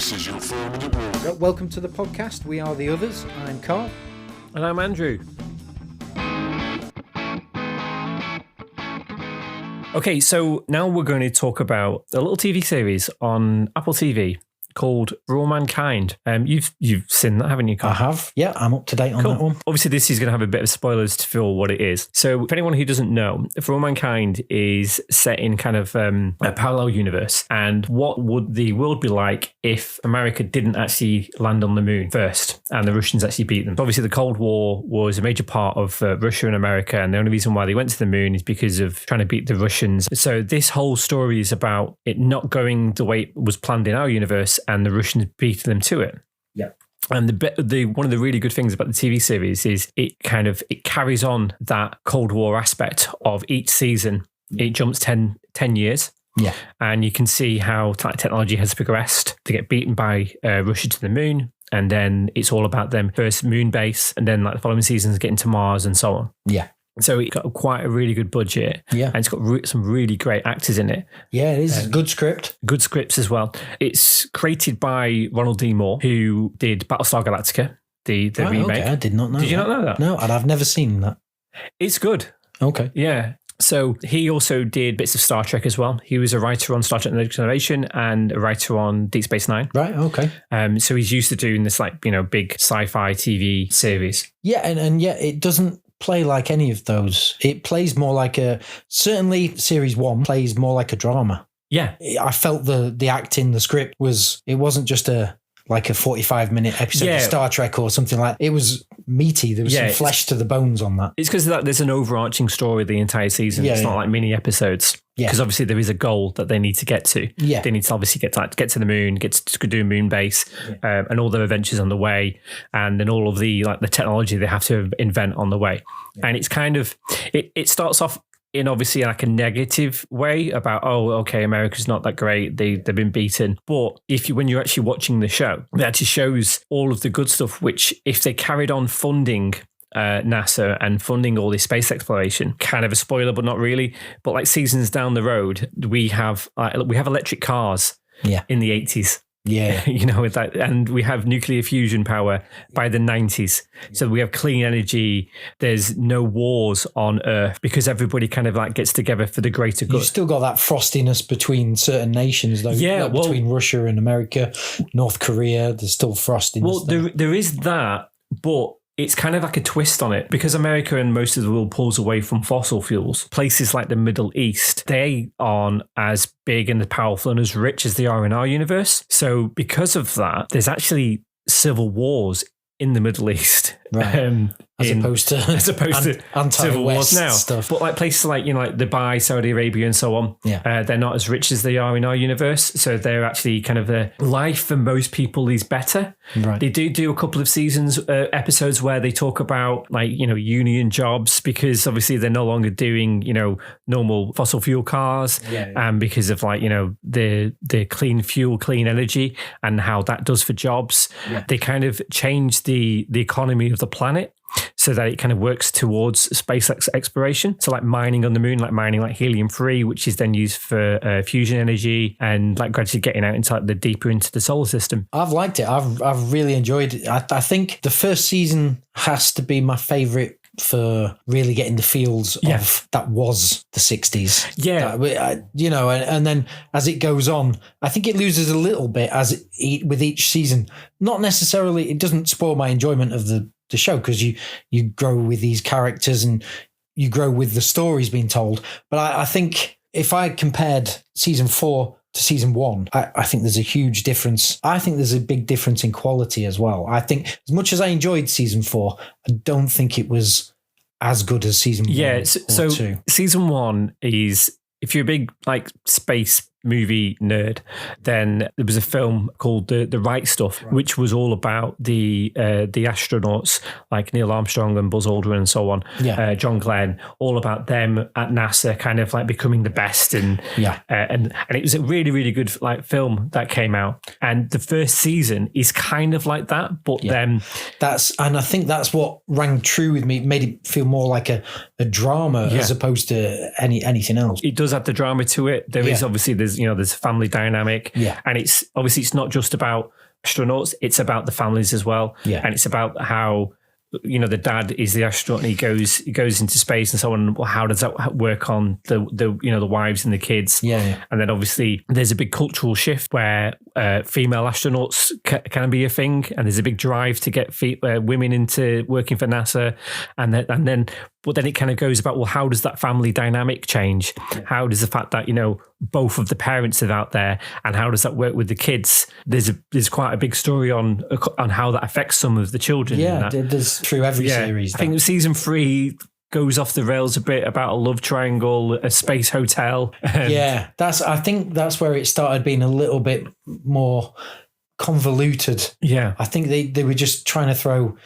This is your 4-minute warning. Welcome to the podcast. We are the others. I'm Carl. And I'm Andrew. Okay, so now we're going to talk about a little TV series on Apple TV called For All Mankind. You've seen that, haven't you, Carl? I have. Yeah, I'm up to date on that one. Obviously, this is going to have a bit of spoilers to feel what it is. So, for anyone who doesn't know, For All Mankind is set in kind of a parallel universe. And what would the world be like if America didn't actually land on the moon first and the Russians actually beat them? Obviously, the Cold War was a major part of Russia and America. And the only reason why they went to the moon is because of trying to beat the Russians. So, this whole story is about it not going the way it was planned in our universe and the Russians beating them to it. Yeah. And the one of the really good things about the TV series is it carries on that Cold War aspect of each season. It jumps 10 years. Yeah. And you can see how technology has progressed to get beaten by Russia to the moon. And then it's all about them first moon base and then like the following seasons getting to Mars and so on. Yeah. So it got quite a really good budget. Yeah. And it's got some really great actors in it. Yeah, it is. Good script. Good scripts as well. It's created by Ronald D. Moore, who did Battlestar Galactica, the remake. Okay, I did not know Did you not know that? No, and I've never seen that. It's good. Okay. Yeah. So he also did bits of Star Trek as well. He was a writer on Star Trek: The Next Generation and a writer on Deep Space Nine. Right, okay. So he's used to doing this big sci-fi TV series. Yeah, and yet it doesn't play like any of those. It plays more like certainly series 1 plays more like a drama. Yeah. I felt the acting, the script it wasn't just a 45-minute episode of Star Trek or something like that. It was meaty. There was some flesh to the bones on that. It's because there's an overarching story the entire season. It's not like mini episodes. Yeah. Because obviously there is a goal that they need to get to. Yeah. They need to obviously get to the moon, get to do a moon base, and all their adventures on the way, and then all of the technology they have to invent on the way. Yeah. And it's kind of it starts off in obviously like a negative way about, America's not that great. They've been beaten. But when you're actually watching the show, it actually shows all of the good stuff, which if they carried on funding NASA and funding all this space exploration, kind of a spoiler, but not really. But like seasons down the road, we have electric cars in the 80s. Yeah. With that, and we have nuclear fusion power by the 90s. So we have clean energy. There's no wars on Earth because everybody kind of gets together for the greater good. You've still got that frostiness between certain nations, though. Yeah. Between Russia and America, North Korea, there's still frostiness. Well, there is that, but it's kind of like a twist on it because America and most of the world pulls away from fossil fuels. Places like the Middle East, they aren't as big and as powerful and as rich as they are in our universe. So because of that, there's actually civil wars in the Middle East. Right. As opposed to civil wars now. Stuff. But like places like Dubai, Saudi Arabia and so on, they're not as rich as they are in our universe. So they're actually kind of the life for most people is better. Right. They do a couple of episodes where they talk about union jobs because obviously they're no longer doing normal fossil fuel cars and because of the clean fuel, clean energy and how that does for jobs. Yeah. They kind of change the economy of the planet so that it kind of works towards space exploration. So like mining on the moon, like mining helium-3, which is then used for fusion energy and gradually getting out into the deeper into the solar system. I've liked it. I've really enjoyed it. I think the first season has to be my favourite for really getting the feels of that was the 60s. Yeah. And then as it goes on, I think it loses a little bit with each season. Not necessarily, it doesn't spoil my enjoyment of the show because you grow with these characters and you grow with the stories being told. But I think if I compared season 4 to season 1, I think there's a huge difference. I think there's a big difference in quality as well. I think as much as I enjoyed season 4, I don't think it was as good as season 1 or 2. Season 1 is, if you're a big space movie nerd, then there was a film called The Right Stuff, which was all about the astronauts like Neil Armstrong and Buzz Aldrin and so on, John Glenn, all about them at NASA kind of becoming the best and it was a really, really good film that came out. And the first season is kind of like that, but then I think that's what rang true with me. It made it feel more like a drama as opposed to anything else. It does have the drama to it. There is obviously there's there's a family dynamic. Yeah. And it's not just about astronauts, it's about the families as well. Yeah. And it's about how, the dad is the astronaut and he goes into space and so on. Well, how does that work on the wives and the kids? Yeah. And then obviously there's a big cultural shift where female astronauts can be a thing, and there's a big drive to get women into working for NASA, but then it kind of goes about, well, how does that family dynamic change? How does the fact that both of the parents are out there, and how does that work with the kids? There's quite a big story on how that affects some of the children. Yeah, there's through every series. I think season 3 goes off the rails a bit about a love triangle, a space hotel. I think that's where it started being a little bit more convoluted. Yeah. I think they were just trying to throw,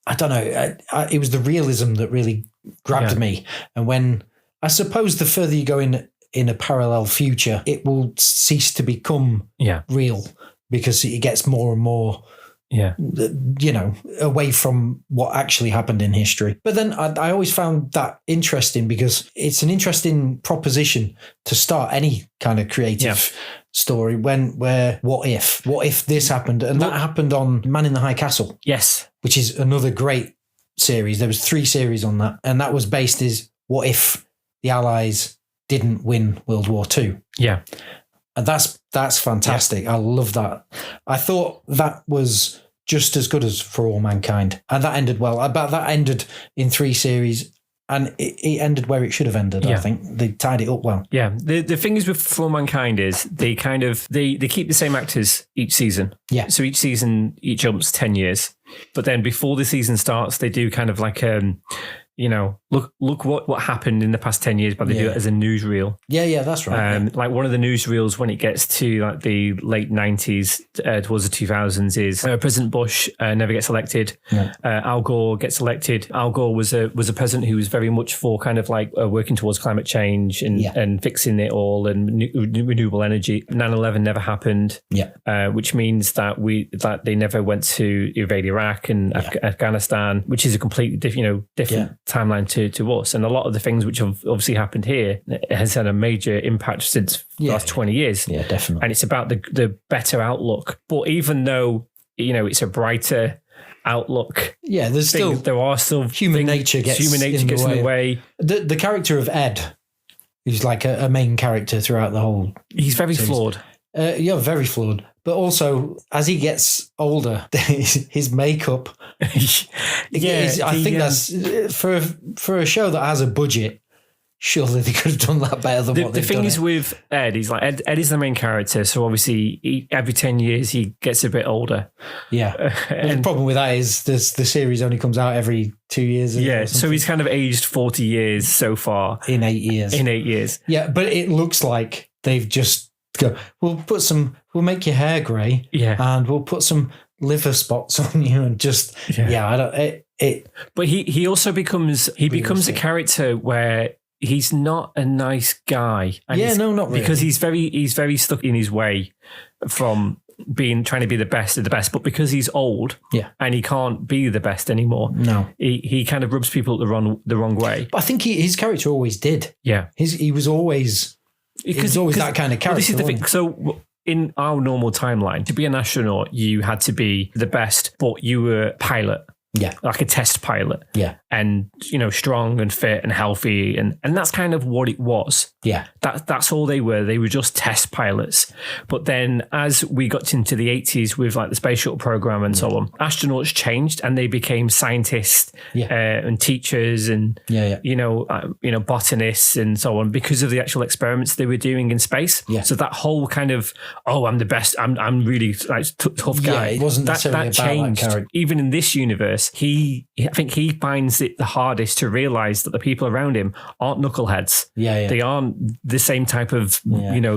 I don't know, it was the realism that really grabbed me. And when, I suppose the further you go in a parallel future, it will cease to become real, because it gets more and more away from what actually happened in history. But then I always found that interesting, because it's an interesting proposition to start any kind of creative story where what if this happened? And that happened on Man in the High Castle. Yes. Which is another great series. There was 3 series on that. And that was based is what if the Allies didn't win World War II? Yeah. And that's fantastic. I love that. I thought that was just as good as For All Mankind. And that ended well. But that ended in 3 series. And it ended where it should have ended, I think. They tied it up well. Yeah. The thing is with For All Mankind is they keep the same actors each season. Yeah. So each season, it jumps 10 years. But then before the season starts, they do kind of like look what happened in the past 10 years, but they do it as a newsreel. Yeah, that's right. Like one of the newsreels when it gets to like the late 90s towards the 2000s is President Bush never gets elected. Al Gore gets elected. Al Gore was a president who was very much for kind of like working towards climate change and fixing it all and renewable energy. 9/11 never happened. Which means that they never went to invade Iraq and Afghanistan, which is a completely different timeline to us. And a lot of the things which have obviously happened here has had a major impact since the last 20 years. Yeah, definitely. And it's about the better outlook. But even though, it's a brighter outlook. Yeah, there are still human nature gets in the way. The character of Ed, who's like a main character throughout the whole. He's very flawed. Very flawed. But also, as he gets older, his makeup. I think that's for a show that has a budget. Surely they could have done that better than what they've done. The thing is with Ed, he's like Ed is the main character, so obviously every 10 years he gets a bit older. Yeah, and the problem with that is the series only comes out every 2 years. Yeah, so he's kind of aged 40 years so far in 8 years. Yeah, but it looks like they've just go. We'll make your hair grey. Yeah, and we'll put some liver spots on you and just I don't. But he also becomes a character where he's not a nice guy. And not really. Because he's very stuck in his way from trying to be the best of the best, but because he's old and he can't be the best anymore. No. He kind of rubs people the wrong way. But I think his character always did. Yeah. He was always that kind of character. Well, this is the thing. So in our normal timeline, to be an astronaut, you had to be the best, but you were a pilot. Yeah. Like a test pilot. Yeah. And, strong and fit and healthy. And that's kind of what it was. Yeah. That's all they were. They were just test pilots. But then as we got into the 80s with like the space shuttle program and so on, astronauts changed and they became scientists and teachers and, botanists and so on because of the actual experiments they were doing in space. Yeah. So that whole kind of, I'm the best. I'm really like tough guy. It wasn't necessarily that changed. That character. Even in this universe, I think he finds it the hardest to realize that the people around him aren't knuckleheads. Yeah. They aren't the same type of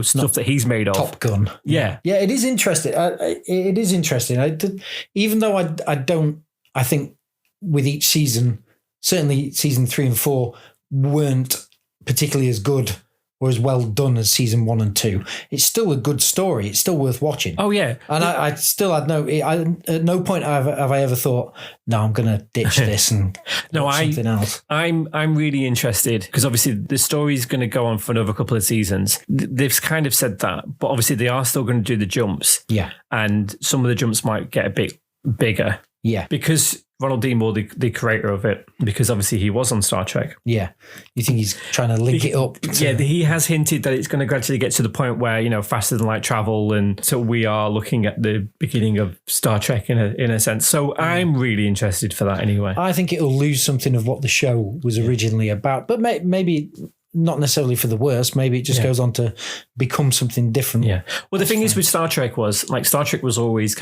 stuff that he's made of. Top Gun. Yeah. It is interesting. It is interesting. Even though I think with each season, certainly season 3 and 4 weren't particularly as good or as well done as season 1 and 2, it's still a good story. It's still worth watching. Oh yeah, and I still had at no point have I ever thought, no, I'm going to ditch this and watch something else. I'm really interested because obviously the story's going to go on for another couple of seasons. They've kind of said that, but obviously they are still going to do the jumps. Yeah, and some of the jumps might get a bit bigger. Yeah, because Ronald D. Moore, the creator of it, because obviously he was on Star Trek. Yeah. You think he's trying to link it up? He has hinted that it's going to gradually get to the point where, faster than light travel. And so we are looking at the beginning of Star Trek in a sense. So I'm really interested for that anyway. I think it'll lose something of what the show was originally about, but maybe not necessarily for the worst. Maybe it just goes on to become something different. Yeah. Well, the thing is with Star Trek was Star Trek was always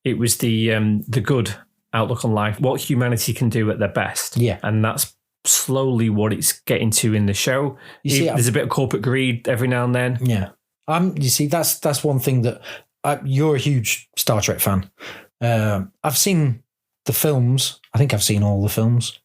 it was the good outlook on life, what humanity can do at their best. Yeah. And that's slowly what it's getting to in the show. There's a bit of corporate greed every now and then. Yeah. You see, that's one thing that you're a huge Star Trek fan. I've seen the films. I think I've seen all the films.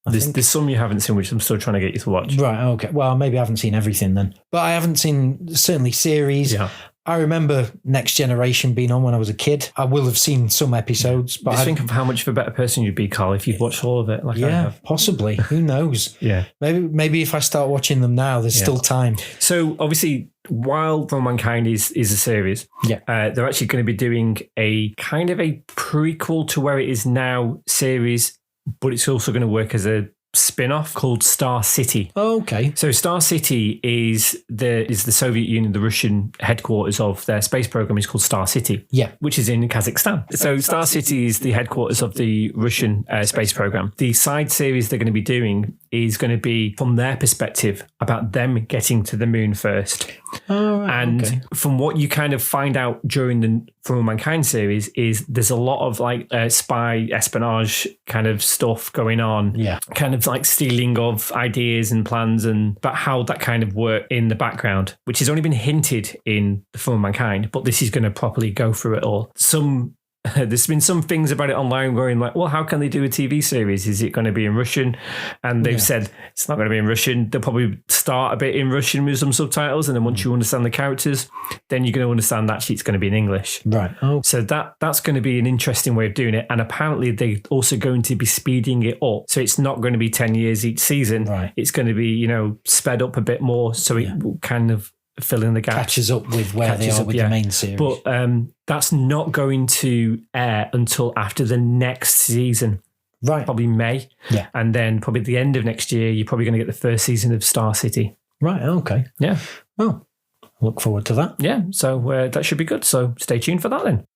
There's some you haven't seen, which I'm still trying to get you to watch. Right. Okay. Well, maybe I haven't seen everything then, but I haven't seen certainly series. Yeah. I remember Next Generation being on when I was a kid. I will have seen some episodes, but just think of how much of a better person you'd be, Carl, if you'd watched all of it. Like I have. Possibly. Who knows? Yeah. Maybe if I start watching them now, there's still time. So obviously, while For All Mankind is a series, they're actually going to be doing a kind of a prequel to where it is now series, but it's also going to work as a spin-off called Star City. Oh, okay. So Star City is the Soviet Union, the Russian headquarters of their space program is called Star City. Yeah. Which is in Kazakhstan. So Star City is the headquarters of the Russian space program. The side series they're going to be doing is going to be from their perspective about them getting to the moon first. Oh, right. And from what you kind of find out during the For All Mankind series is there's a lot of spy espionage kind of stuff going on. Yeah. Kind of like stealing of ideas and plans and about how that kind of work in the background, which has only been hinted in For All Mankind, but this is going to properly go through it all. There's been some things about it online going like, well, how can they do a TV series? Is it going to be in Russian? And they've said it's not going to be in Russian. They'll probably start a bit in Russian with some subtitles. And then once you understand the characters, then you're going to understand that actually it's going to be in English. Right. Oh. So that's going to be an interesting way of doing it. And apparently they're also going to be speeding it up. So it's not going to be 10 years each season. Right. It's going to be, sped up a bit more. So it will kind of fill in the gaps. Catches up with where they are with the main series. But that's not going to air until after the next season. Right. Probably May. Yeah. And then probably at the end of next year, you're probably going to get the first season of Star City. Right. Okay. Yeah. Oh, look forward to that. Yeah. So that should be good. So stay tuned for that then.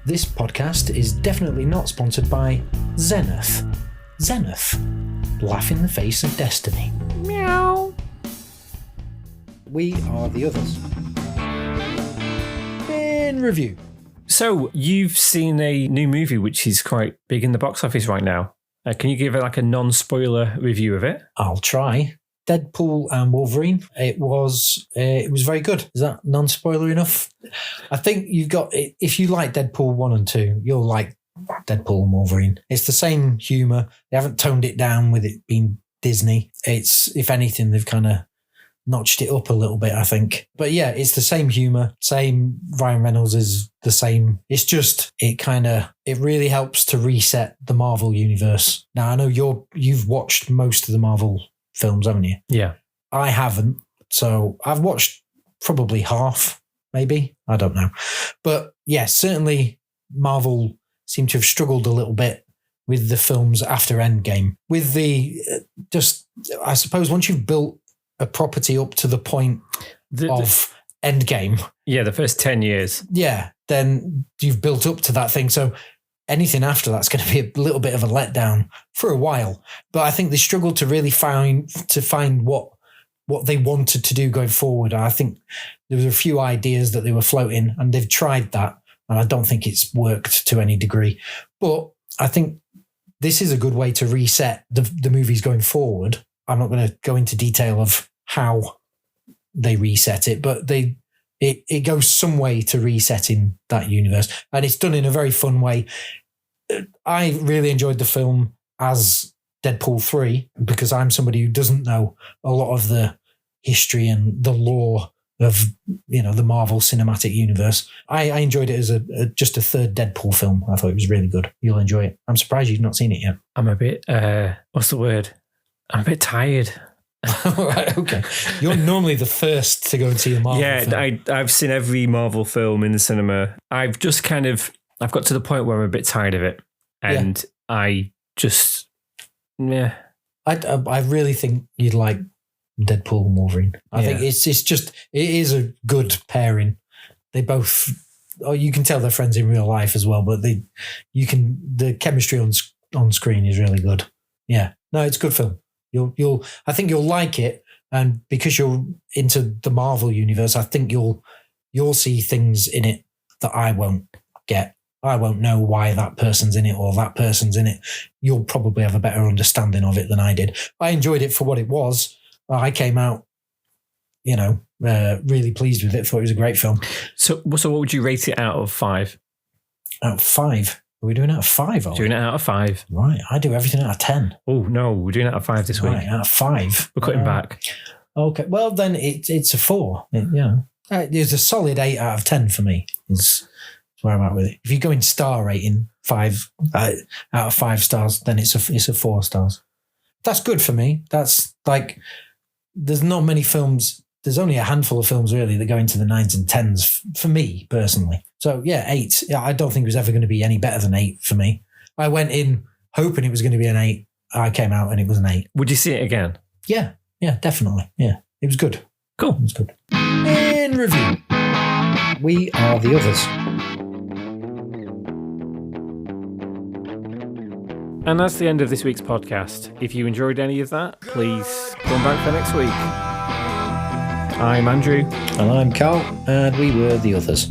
This podcast is definitely not sponsored by Zenith. Zenith. Laugh in the face of destiny. Meow. We are the others. In review. So you've seen a new movie which is quite big in the box office right now. Can you give it like a non-spoiler review of it? I'll try. Deadpool and Wolverine. It was very good. Is that non-spoiler enough? I think you've got, if you like Deadpool 1 and 2, you'll like Deadpool and Wolverine. It's the same humour. They haven't toned it down with it being Disney. It's, if anything, they've kind of notched it up a little bit, I think. But yeah, it's the same humour. Same Ryan Reynolds is the same. It's just, it really helps to reset the Marvel universe. Now, I know you've watched most of the Marvel films, haven't you? Yeah. I haven't. So I've watched probably half, maybe. I don't know. But yeah, certainly Marvel seem to have struggled a little bit with the films after Endgame. With I suppose once you've built a property up to the point of Endgame. Yeah, the first 10 years. Yeah, then you've built up to that thing. So anything after that's going to be a little bit of a letdown for a while. But I think they struggled to really find what they wanted to do going forward. I think there were a few ideas that they were floating and they've tried that. And I don't think it's worked to any degree. But I think this is a good way to reset the movies going forward. I'm not going to go into detail of how they reset it, but it goes some way to resetting that universe. And it's done in a very fun way. I really enjoyed the film as Deadpool 3 because I'm somebody who doesn't know a lot of the history and the lore of, the Marvel Cinematic Universe. I enjoyed it as just a third Deadpool film. I thought it was really good. You'll enjoy it. I'm surprised you've not seen it yet. I'm a bit, what's the word? I'm a bit tired. Right, okay. You're normally the first to go and see a Marvel film. I've seen every Marvel film in the cinema. I've got to the point where I'm a bit tired of it. And I just, I really think you'd like Deadpool and Wolverine. I think it is a good pairing. They both, you can tell they're friends in real life as well, but the chemistry on screen is really good. Yeah, no, it's a good film. I think you'll like it, and because you're into the Marvel universe, I think you'll see things in it that I won't get. I won't know why that person's in it or that person's in it. You'll probably have a better understanding of it than I did. I enjoyed it for what it was. I came out, really pleased with it. Thought it was a great film. So what would you rate it out of 5? Out of 5? Are we doing it out of 5? Doing it out of 5. Right. I do everything out of 10. Oh, no. We're doing it out of 5 this week. Right, out of 5. We're cutting back. Okay. Well, then it's a 4. It's a solid 8 out of 10 for me. Is where I'm at with it. If you go in star rating, 5 out of 5 stars, then it's a 4 stars. That's good for me. That's like, there's not many films. There's only a handful of films really that go into the 9s and 10s for me personally. So 8. Yeah, I don't think it was ever going to be any better than 8 for me. I went in hoping it was going to be an 8. I came out and it was an 8. Would you see it again? Yeah, definitely. Yeah, it was good. Cool. It was good. In review, We Are the Others. And that's the end of this week's podcast. If you enjoyed any of that, please come back for next week. I'm Andrew. And I'm Carl, and we were the Others.